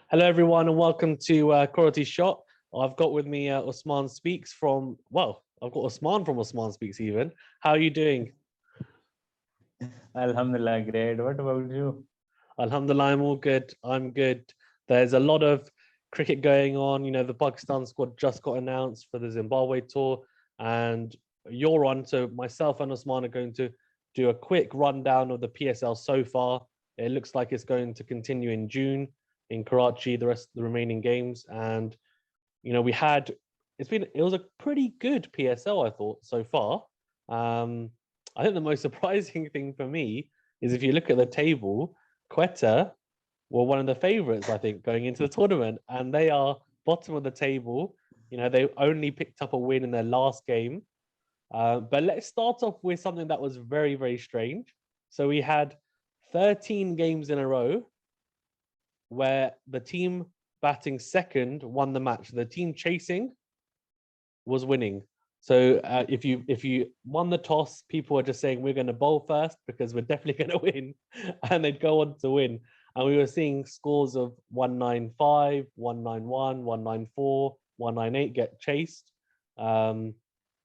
Hello, everyone, and welcome to Quality Shot. I've got with me Usman Speaks I've got Usman from Usman Speaks even. How are you doing? Alhamdulillah, great. What about you? Alhamdulillah, I'm all good. I'm good. There's a lot of cricket going on. You know, the Pakistan squad just got announced for the Zimbabwe tour, and you're on. So myself and Usman are going to do a quick rundown of the PSL so far. It looks like it's going to continue in June in Karachi, the rest of the remaining games. And, you know, it was a pretty good PSL, I thought, so far. I think the most surprising thing for me is if you look at the table, Quetta were one of the favourites, I think, going into the tournament, and they are bottom of the table. You know, they only picked up a win in their last game. But let's start off with something that was very, very strange. So we had 13 games in a row where the team batting second won the match. The team chasing was winning. So if you won the toss, people were just saying we're going to bowl first because we're definitely going to win, and they'd go on to win. And we were seeing scores of 195, 191, 194, 198 get chased,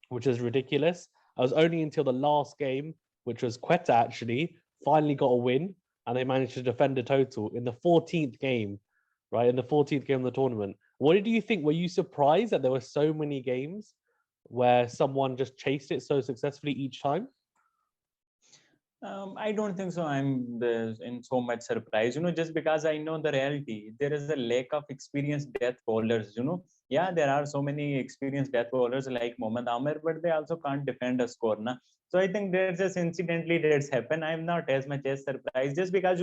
which is ridiculous. I was only until the last game, which was Quetta actually, finally got a win, and they managed to defend a total in the 14th game, right? In the 14th game of the tournament. What did you think? Were you surprised that there were so many games where someone just chased it so successfully each time? I don't think so. In so much surprise, just because I know the reality. There is a lack of experienced death bowlers. Yeah, there are so many experienced death bowlers like Mohammad Amir, but they also can't defend a score, na. So I think there's just incidentally that's happened. I'm not as much as surprised, just because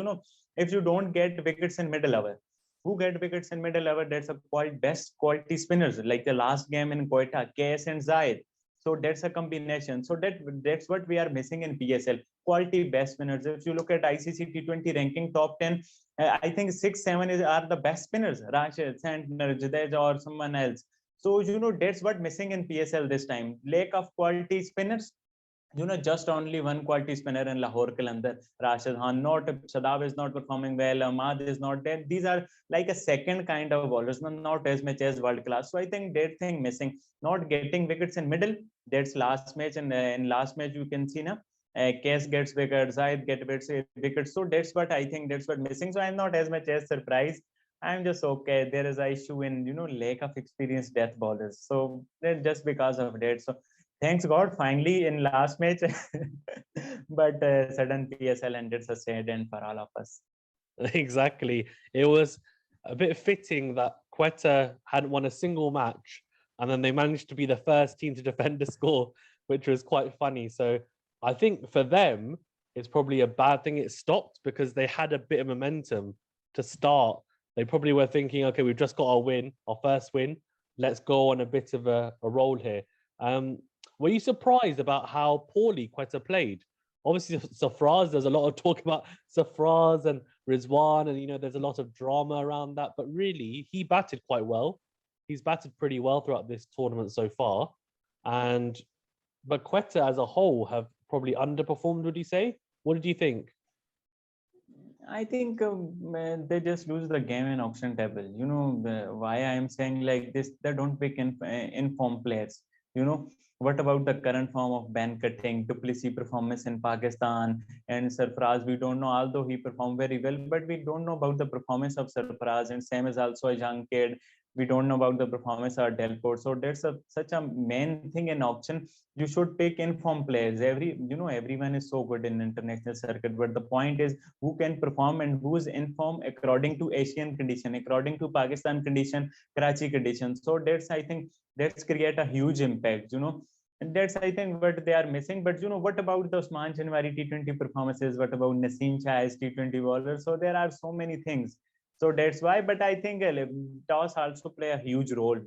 if you don't get wickets in middle over, who get wickets in middle over? That's a quite best quality spinners. Like the last game in Quetta, KS and Zaid. So that's a combination. So that's what we are missing in PSL, quality best spinners. If you look at ICC T20 ranking top 10, I think 6 7 are the best spinners, Rashid, Santner, Jadeja, or someone else. So that's what missing in PSL this time, lack of quality spinners. Just only one quality spinner in Lahore Kalandar, Rashid Khan. Not Shadab is not performing well. Ahmad is not there. These are like a second kind of bowlers, not as much as world class. So I think that thing missing, not getting wickets in middle. That's last match, and in last match you can see now. Case gets wickets, Zaid get wickets. So that's what I think. That's what missing. So I'm not as much as surprised. I'm just okay. There is an issue in lack of experienced death bowlers. So that's just because of that. So thanks God, finally in last match, but sudden PSL ended a sad end for all of us. Exactly. It was a bit fitting that Quetta hadn't won a single match, and then they managed to be the first team to defend the score, which was quite funny. So I think for them, it's probably a bad thing it stopped because they had a bit of momentum to start. They probably were thinking, okay, we've just got our win, our first win. Let's go on a bit of a roll here. Um, were you surprised about how poorly Quetta played? Obviously, Safraz, there's a lot of talk about Safraz and Rizwan, and there's a lot of drama around that. But really, he batted quite well. He's batted pretty well throughout this tournament so far. And but Quetta as a whole have probably underperformed, would you say? What did you think? I think they just lose the game in auction table. Why I am saying like this? They don't pick informed players. What about the current form of ban cutting, Duplessis performance in Pakistan, and Sarfraz? We don't know. Although he performed very well, but we don't know about the performance of Sarfraz. And Sam is also a young kid. We don't know about the performance of Delport. So that's such a main thing in auction. You should pick informed players. Everyone is so good in international circuit, but the point is who can perform and who is informed according to Asian condition, according to Pakistan condition, Karachi condition. So that's, I think, that's create a huge impact. And that's, I think, what they are missing. But what about the Osman Chanwari T20 performances? What about Naseem Shah's T20 bowler? So there are so many things. So that's why. But I think toss also play a huge role.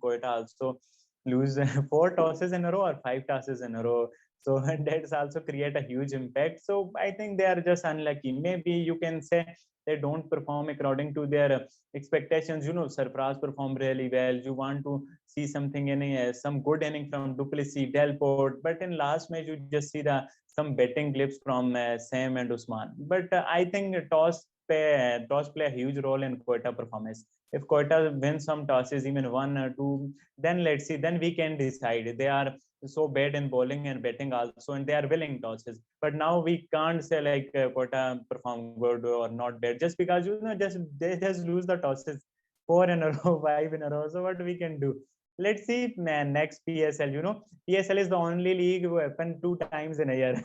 Quetta also lose 4 tosses in a row or 5 tosses in a row. So that's also create a huge impact. So I think they are just unlucky. Maybe you can say they don't perform according to their expectations. Sarfraz performed really well. You want to see something in some good inning from Duplessis, Delport, but in last match you just see some betting clips from Sam and Usman. But I think toss play a huge role in Quetta performance. If Quetta wins some tosses, even 1 or 2, then let's see. Then we can decide. They are so bad in bowling and batting also, and they are willing tosses. But now we can't say like Quetta perform good or not bad just because just they just lose the tosses 4 in a row, 5 in a row. So what we can do? Let's see, man, next PSL. PSL is the only league who happen 2 times in a year.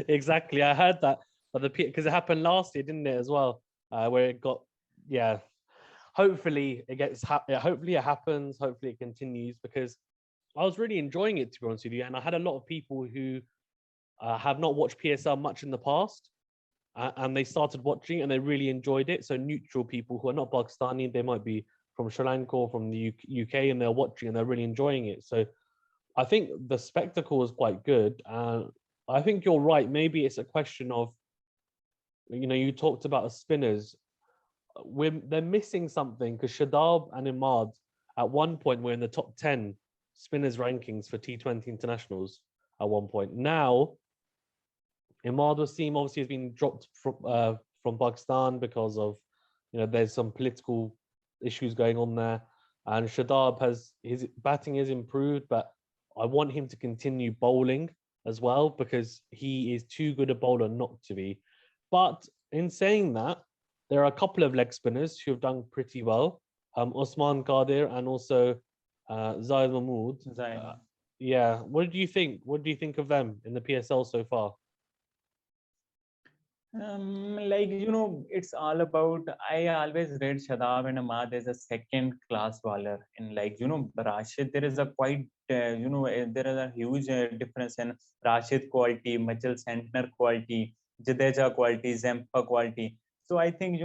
Exactly. I heard that, but because it happened last year, didn't it, as well? Where it got, yeah. Hopefully it gets. Hopefully it happens. Hopefully it continues because I was really enjoying it, to be honest with you. And I had a lot of people who have not watched PSL much in the past, and they started watching and they really enjoyed it. So neutral people who are not Pakistani, they might be from Sri Lanka or from the UK, and they're watching and they're really enjoying it. So I think the spectacle is quite good. I think you're right. Maybe it's a question of, you talked about the spinners. They're missing something because Shadab and Imad at one point were in the top 10 spinners rankings for T20 internationals at one point. Now, Imad Wasim obviously has been dropped from Pakistan because of, there's some political issues going on there. And Shadab his batting is improved, but I want him to continue bowling as well because he is too good a bowler not to be. But in saying that, there are a couple of leg spinners who have done pretty well. Osman Qadir and also Zayed Mahmood. Yeah. What do you think? What do you think of them in the PSL so far? It's all about. I always rate Shadab and Ahmad as a second class bowler. In Rashid, there is a quite, there is a huge difference in Rashid quality, Mitchell Santner quality, Jadeja quality, Zampa quality. So I think,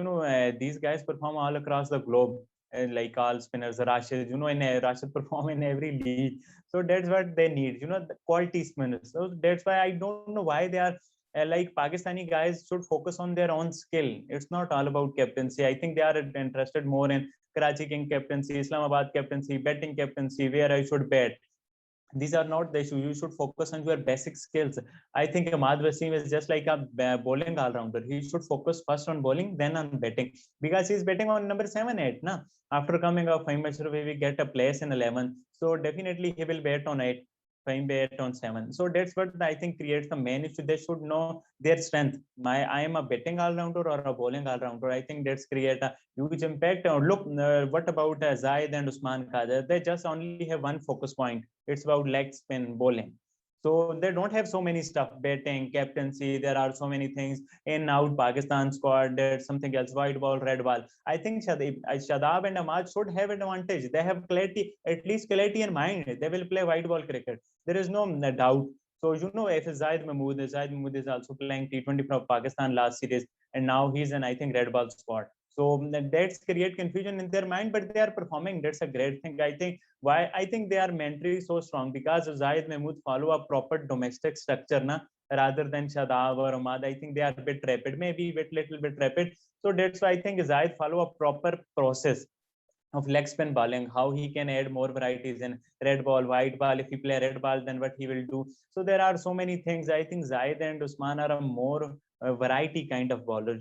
these guys perform all across the globe. Like all spinners, Rashid, Rashid perform in every league. So that's what they need, the quality spinners. So that's why I don't know why they are like Pakistani guys should focus on their own skill. It's not all about captaincy. I think they are interested more in Karachi King captaincy, Islamabad captaincy, batting captaincy, where I should bat. These are not the issue. You should focus on your basic skills. I think Ahmad Wasim is just like a bowling all-rounder. He should focus first on bowling, then on batting, because he's betting on number 7, 8. Na? After coming up, I'm sure we will get a place in 11. So definitely he will bat on 8. Fine bet on 7. So that's what I think creates the main issue. They should know their strength. I am a betting all-rounder or a bowling all-rounder. I think that's create a huge impact. Look, what about Zaid and Usman Qadir? They just only have one focus point. It's about leg spin bowling. So they don't have so many stuff, batting, captaincy. There are so many things in out Pakistan squad. There's something else, white ball, red ball. I think Shadab and Ahmad should have advantage. They have clarity, at least clarity in mind. They will play white ball cricket. There is no doubt. So if Zaid Mahmood is also playing T20 for Pakistan last series, and now he's in I think red ball squad. So that's create confusion in their mind, but they are performing. That's a great thing. I think they are mentally so strong because Zahid Mahmood follow a proper domestic structure, rather than Shadab or Ahmad. I think they are a bit rapid, maybe little bit rapid. So that's why I think Zahid follow a proper process of leg spin bowling, how he can add more varieties in red ball, white ball. If he play red ball, then what he will do. So there are so many things. I think Zahid and Usman are a more variety kind of bowlers.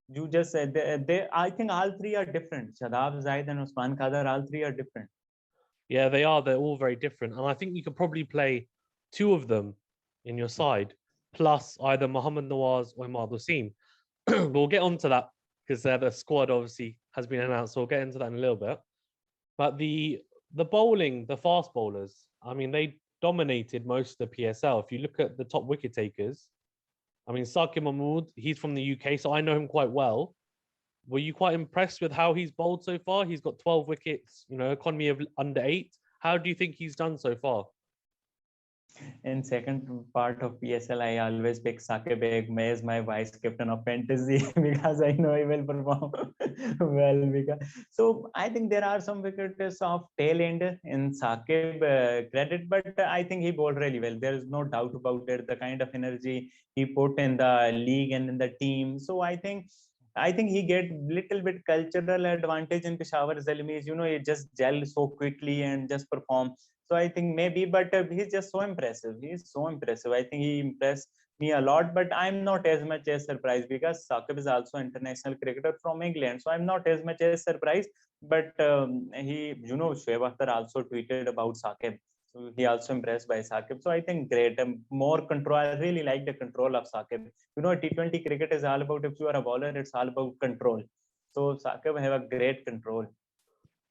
You just said I think all three are different. Shadab, Zahid, and Usman Qadir, all three are different. Yeah, they are. They're all very different. And I think you could probably play two of them in your side, plus either Mohammad Nawaz or Imad Wasim. We'll get onto that because the squad obviously has been announced. So we'll get into that in a little bit. But the bowling, the fast bowlers, I mean, they dominated most of the PSL. If you look at the top wicket takers, I mean, Saqib Mahmood, he's from the UK, so I know him quite well. Were you quite impressed with how he's bowled so far? He's got 12 wickets, economy of under 8. How do you think he's done so far? In second part of PSL, I always pick Saqib Begum as my vice captain of fantasy because I know he will perform well. So I think there are some wickets of tail end in Saqib credit, but I think he bowled really well. There is no doubt about it. The kind of energy he put in the league and in the team. So I think he get little bit cultural advantage in Peshawar Zalmis. He just gel so quickly and just perform. So I think maybe, but he's just so impressive. He's so impressive. I think he impressed me a lot, but I'm not as much as surprised because Saqib is also international cricketer from England, so I'm not as much as surprised. But Shoaib Akhtar also tweeted about Saqib, so he also impressed by Saqib. So I think great, more control. I really like the control of Saqib. T20 cricket is all about, if you are a bowler, it's all about control. So Saqib have a great control.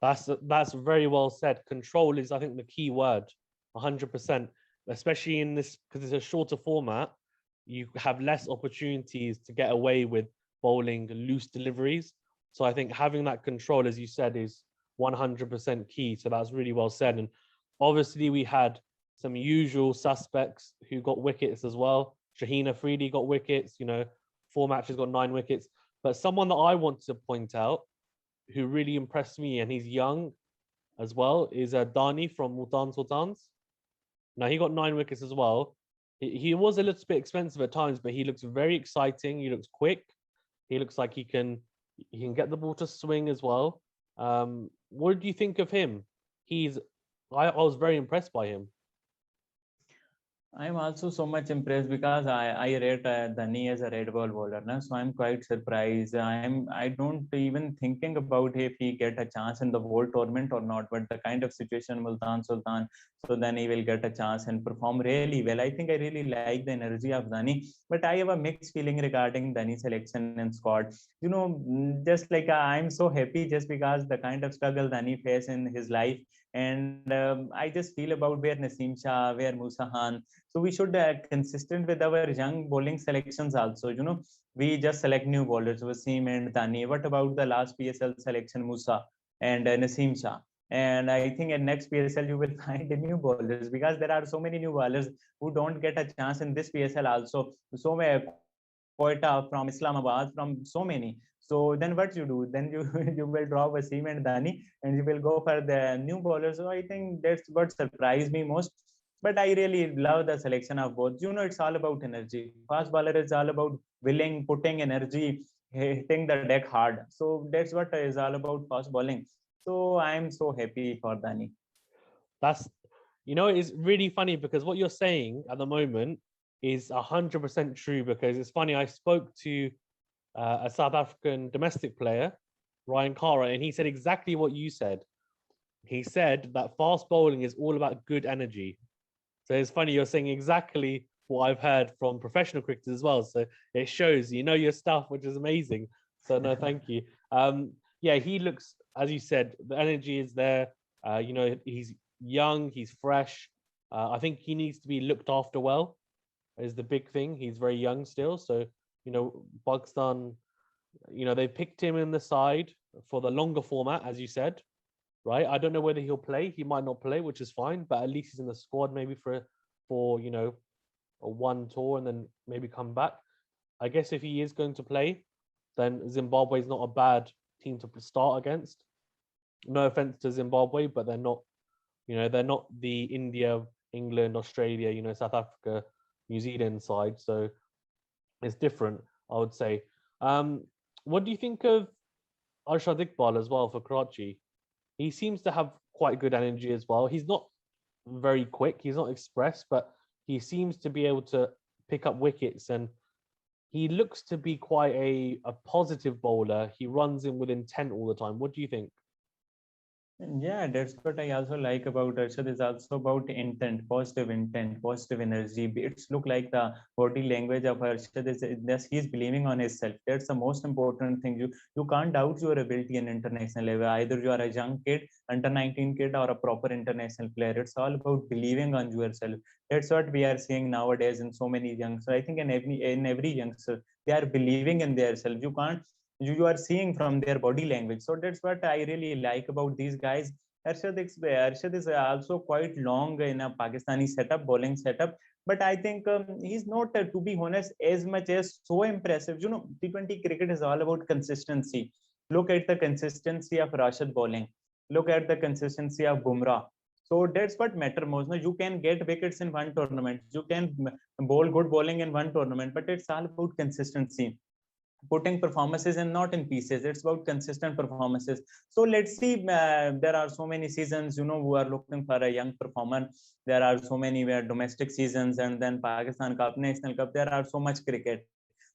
That's very well said. Control is, I think, the key word, 100%. Especially in this, because it's a shorter format, you have less opportunities to get away with bowling loose deliveries. So I think having that control, as you said, is 100% key. So that's really well said. And obviously, we had some usual suspects who got wickets as well. Shaheen Afridi got wickets. 4 matches got 9 wickets. But someone that I want to point out, who really impressed me, and he's young as well, is Dani from Multan Sultans. Now, he got 9 wickets as well. He was a little bit expensive at times, but he looks very exciting. He looks quick. He looks like he can get the ball to swing as well. What do you think of him? I was very impressed by him. I'm also so much impressed because I rate Dhani as a red ball bowler, so I'm quite surprised. I don't even thinking about if he get a chance in the World Tournament or not, but the kind of situation Multan Sultan, so then he will get a chance and perform really well. I think I really like the energy of Dhani, but I have a mixed feeling regarding Dhani selection and squad. Just like I'm so happy just because the kind of struggle Dhani faced in his life, and I just feel about where Naseem Shah, where Musa Khan. So we should consistent with our young bowling selections also. We just select new bowlers, Wasim and Dani. What about the last PSL selection, Musa and Naseem Shah? And I think in next PSL you will find new bowlers because there are so many new bowlers who don't get a chance in this PSL also. So many Quetta from Islamabad, from so many. So then what you do? Then you you will drop Wasim and Dani, and you will go for the new bowlers. So I think that's what surprised me most. But I really love the selection of both. It's all about energy. Fast bowler is all about willing, putting energy, hitting the deck hard. So that's what is all about fast bowling. So I'm so happy for Dani. That's, it's really funny because what you're saying at the moment is 100% true. Because it's funny, I spoke to a South African domestic player, Ryan Kara, and he said exactly what you said. He said that fast bowling is all about good energy. So it's funny, you're saying exactly what I've heard from professional cricketers as well. So it shows you know your stuff, which is amazing. So no, thank you. Yeah, he looks, as you said, the energy is there. He's young, he's fresh. I think he needs to be looked after well, is the big thing. He's very young still. So, Pakistan, they picked him in the side for the longer format, as you said, right? I don't know whether he'll play. He might not play, which is fine, but at least he's in the squad maybe for a one tour and then maybe come back. I guess if he is going to play, then Zimbabwe is not a bad team to start against. No offense to Zimbabwe, but they're not the India, England, Australia, South Africa, New Zealand side. So it's different, I would say. What do you think of Arshad Iqbal as well for Karachi? He seems to have quite good energy as well. He's not very quick, he's not express, but he seems to be able to pick up wickets, and he looks to be quite a positive bowler. He runs in with intent all the time. What do you think? Yeah, that's what I also like about Arshad. Is also about intent, positive energy. It's look like the body language of Arshad is he's believing on himself. That's the most important thing. You can't doubt your ability in international level. Either you are a young kid, under 19 kid, or a proper international player. It's all about believing on yourself. That's what we are seeing nowadays in so many youngsters. I think in every youngster, they are believing in themselves. You are seeing from their body language. So that's what I really like about these guys. Arshad is also quite long in a Pakistani setup, bowling setup, but I think he's not, to be honest, as much as so impressive. T20 cricket is all about consistency. Look at the consistency of Rashid bowling. Look at the consistency of Bumrah. So that's what matter most. No, you can get wickets in one tournament. You can bowl good bowling in one tournament, but it's all about consistency. putting performances and not in pieces. It's about consistent performances. So let's see. There are so many seasons, who are looking for a young performer. There are so many domestic seasons, and then Pakistan Cup, National Cup. There are so much cricket.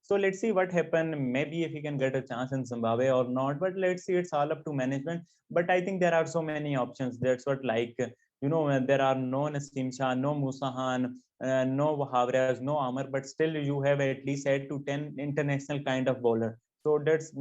So let's see what happen. Maybe if he can get a chance in Zimbabwe or not. But let's see. It's all up to management. But I think there are so many options. That's what there are no Naseem Shah, no Musa Khan, no Havras, no Amar, but still you have at least 8 to 10 international kind of bowler. So that's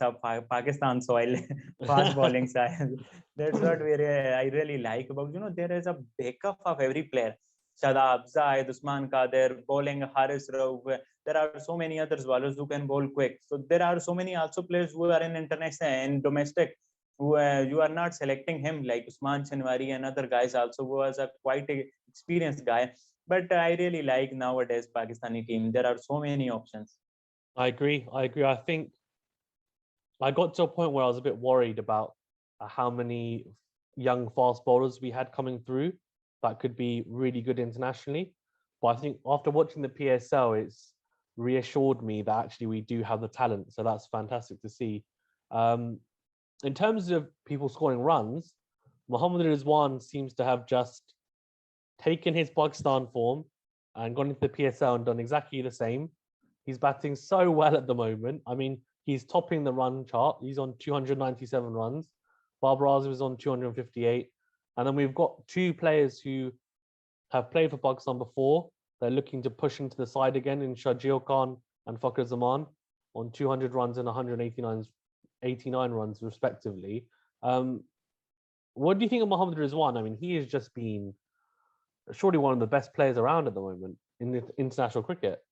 a Pakistan soil, fast bowling style. That's what I really like about. There is a backup of every player. Shadab, Zaid, Usman Kader, bowling Haris Rauf. There are so many others bowlers who can bowl quick. So there are so many also players who are in international and domestic who you are not selecting him like Usman Chanwari and other guys also who was a quite a experienced guy. But I really like nowadays Pakistani team. There are so many options. I agree. I think I got to a point where I was a bit worried about how many young fast bowlers we had coming through that could be really good internationally. But I think after watching the PSL, it's reassured me that actually we do have the talent. So that's fantastic to see. In terms of people scoring runs, Mohammad Rizwan seems to have just taken his Pakistan form and gone into the PSL and done exactly the same. He's batting so well at the moment. I mean, he's topping the run chart. He's on 297 runs. Babar Azam is on 258. And then we've got two players who have played for Pakistan before. They're looking to push into the side again in Shajil Khan and Fakhar Zaman on 200 runs and 189 runs, respectively. What do you think of Mohammad Rizwan? I mean, he has just been surely one of the best players around at the moment in the international cricket.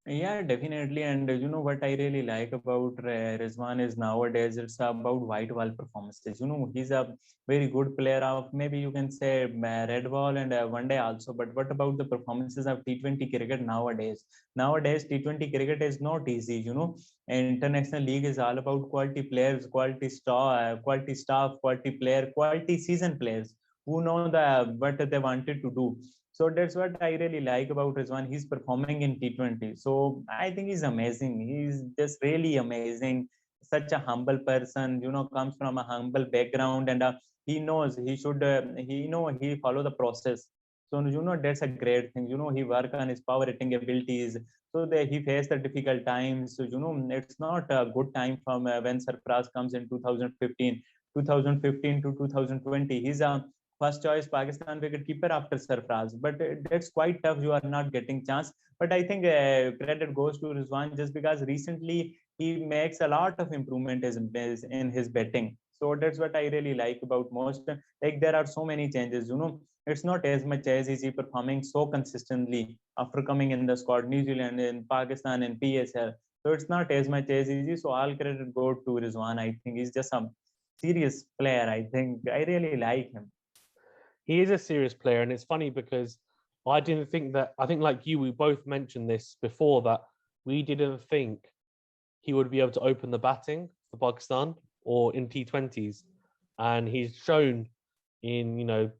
Yeah, definitely. And what I really like about Rizwan is nowadays it's about white ball performances. He's a very good player of maybe you can say red ball and one day also. But what about the performances of T20 cricket nowadays? Nowadays, T20 cricket is not easy. International league is all about quality players, quality staff, quality player, quality season players who know what they wanted to do. So that's what I really like about Rizwan. He's performing in T20. So I think he's amazing. He's just really amazing. Such a humble person, comes from a humble background, and he knows he should, he follow the process. So, that's a great thing. He work on his power hitting abilities so that he faced the difficult times. So, it's not a good time from when Sarfraz comes in 2015, 2015 to 2020. He's a first choice Pakistan wicketkeeper after Sarfraz. But that's quite tough. You are not getting chance. But I think credit goes to Rizwan just because recently he makes a lot of improvement in his betting. So that's what I really like about most. Like there are so many changes. It's not as much as easy performing so consistently after coming in the squad, New Zealand and Pakistan and PSL. So it's not as much as easy. So all credit go to Rizwan. I think he's just a serious player. I think I really like him. He is a serious player, and it's funny because I didn't think that. I think, like you, we both mentioned this before that we didn't think he would be able to open the batting for Pakistan or in T20s, and he's shown in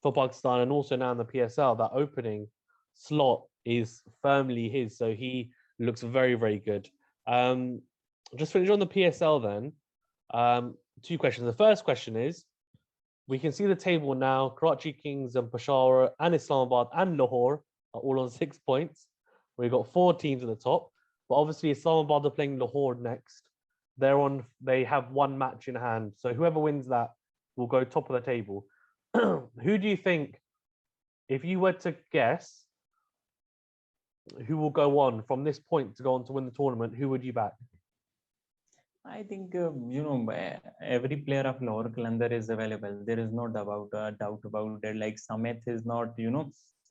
for Pakistan and also now in the PSL that opening slot is firmly his. So he looks very, very good. Just finish on the PSL then. Two questions. The first question is, we can see the table now. Karachi Kings and Peshawar and Islamabad and Lahore are all on 6 points. We've got 4 teams at the top, but obviously Islamabad are playing Lahore next. They have one match in hand. So whoever wins that will go top of the table. Who do you think, if you were to guess, who will go on from this point to go on to win the tournament, who would you back? I think every player of Lahore Qalandar is available. There is no doubt about that. Like Samit is not,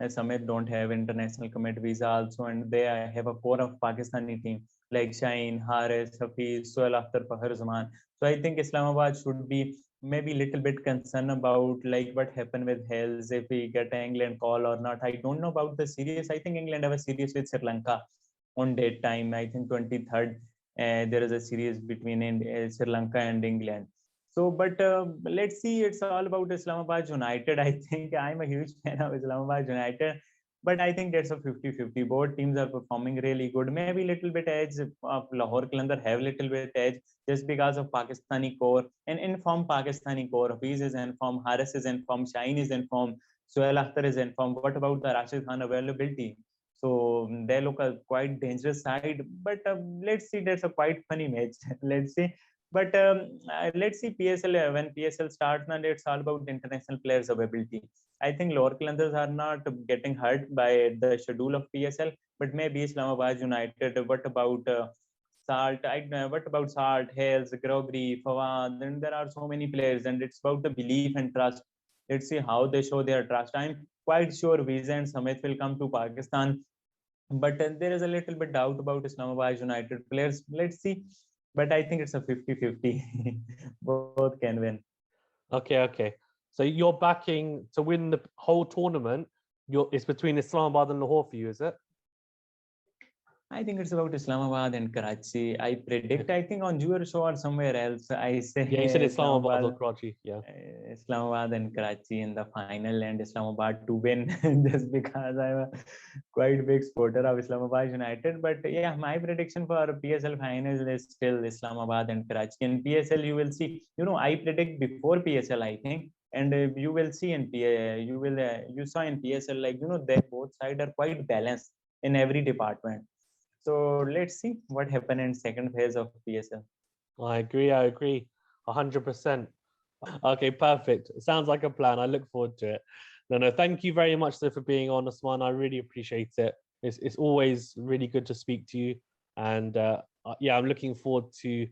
Samit don't have international commit visa also, and they have a core of Pakistani team like Shaheen, Haris, Hafiz, Sohail Akhtar, Fakhar Zaman. So I think Islamabad should be maybe a little bit concerned about like what happened with Hells, if we get an England call or not. I don't know about the series. I think England have a series with Sri Lanka on that time. I think 23rd there is a series between Sri Lanka and England. So, but let's see. It's all about Islamabad United. I think I'm a huge fan of Islamabad United. But I think that's a 50-50. Both teams are performing really good. Maybe little bit edge of Lahore Qalandar have little bit edge just because of Pakistani core and in-form Pakistani core. Hafiz is in form, Haris is in form, Shaheen is in form, Sohail Akhtar is in form. What about the Rashid Khan availability? So they look a quite dangerous side. But let's see, that's a quite funny match. Let's see. But let's see PSL when PSL starts, now it's all about international players' availability. I think lower Qalandars are not getting hurt by the schedule of PSL, but maybe Islamabad United. What about Salt? What about Salt, Hales, Grobry, Fawad? And there are so many players, and it's about the belief and trust. Let's see how they show their trust. I'm quite sure Visa and Samit will come to Pakistan, but there is a little bit doubt about Islamabad United players. Let's see. But I think it's a 50-50. Both can win. Okay. So you're backing to win the whole tournament. It's between Islamabad and Lahore for you, is it? I think it's about Islamabad and Karachi. I predict, I think on your show or somewhere else, I say Yeah, you said Islamabad or Karachi. Yeah. Islamabad and Karachi in the final, and Islamabad to win just because I'm a quite big supporter of Islamabad United. But yeah, my prediction for PSL final is still Islamabad and Karachi. In PSL, you will see, I predict before PSL, I think. And you will see in you saw in PSL, like, they both sides are quite balanced in every department. So let's see what happened in second phase of PSL. I agree. 100%. Okay, perfect. Sounds like a plan. I look forward to it. No, thank you very much for being on, Usman. I really appreciate it. It's always really good to speak to you. And yeah, I'm looking forward to,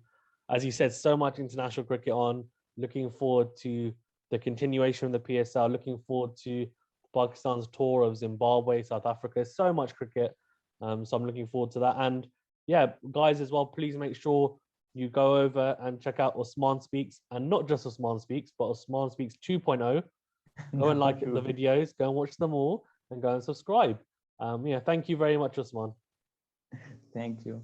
as you said, so much international cricket on. Looking forward to the continuation of the PSL. Looking forward to Pakistan's tour of Zimbabwe, South Africa. So much cricket. So I'm looking forward to that. And yeah, guys, as well, please make sure you go over and check out Usman Speaks, and not just Usman Speaks, but Usman Speaks 2.0. Go and like the videos, go and watch them all, and go and subscribe. Yeah, thank you very much, Usman. Thank you.